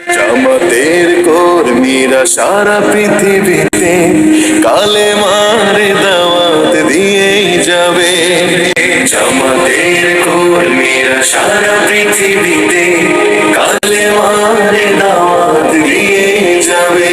জামাতের কর্মীরা সারা পৃথিবীতে কালেমার দাওয়াত দিয়েই যাবে। জামাতের কর্মীরা সারা পৃথিবীতে কালেমার দাওয়াত দিয়েই যাবে।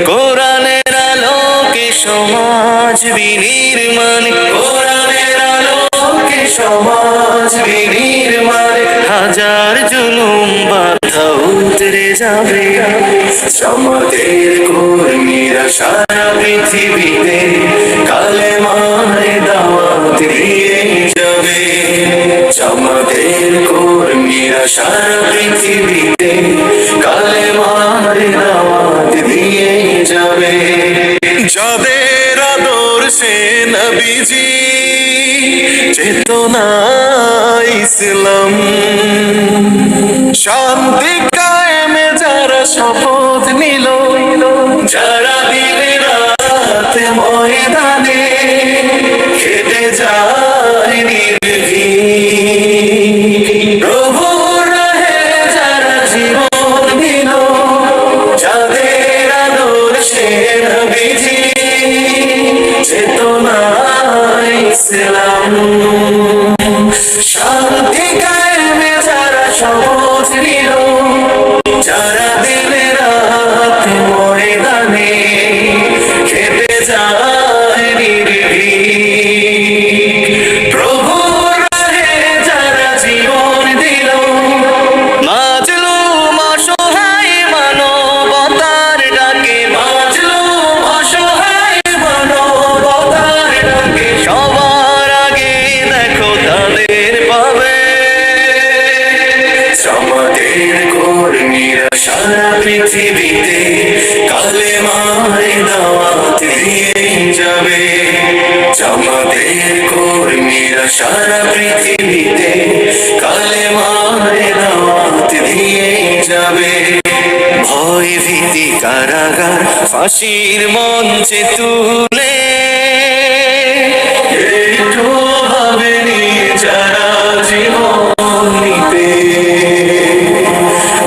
কোরআনের আলোকে সমাজ বিনির্মাণ, কোরআনের আলোকে সমাজ বিনির্মাণ, হাজার জুলুম বাধা উতরে যাবে। জামাতের কর্মীরা সারা পৃথিবীতে কালেমার দাওয়াত দিয়ে যাবে। জামাতের কর্মীরা সারা পৃথিবীতে কালেমার দাওয়াত দিয়ে যাবে। যাদের আদর্শে নবীজি চেতনা ইসলাম, শান্তি কায়েমে যারা শপথ নিল, যারা দিনে রাত ময়দানে খেটে যায় নির্ভীক, প্রভুর রাহে যারা জীবন দিল, যাদের আদর্শে নবীজি চেতনা ইসলাম, শান্তি কায়েমে যারা শপথ নিল, যারা দিনে রাত ময়দানে খেটে যায় নির্ভীক, প্রভুর রাহে যারা জীবন দিল, মাজলুম অসহায় মানবতার ডাকে, মাজলুম অসহায় মানবতার ডাকে, সবার আগে দেখো তাদের পাবে। জামাতের কর্মীরা সারা পৃথিবীতে কালেমার দাওয়াত দিয়ে যাবে। জামাতের কর্মীরা সারা পৃথিবীতে কালেমার দাওয়াত দিয়ে যাবে। ভয় ভীতি কারাগার ফাঁসির মঞ্চে তুলে একটু ভাবেনি যারা জীবন নিতে।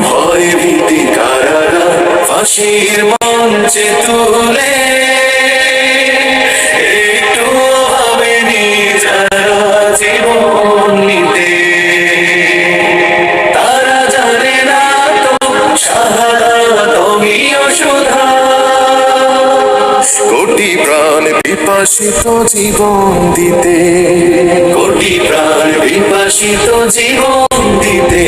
ভয় ভীতি কারাগার ফাঁসির মঞ্চে তুলে একটু ভাবেনি যারা জীবন নিতে। তারা জানে না তো শাহাদাত অমীয় সুধা, কোটি প্রাণ বিপাসিত জীবন দিতে, কোটি প্রাণ বিপাসিত জীবন দিতে।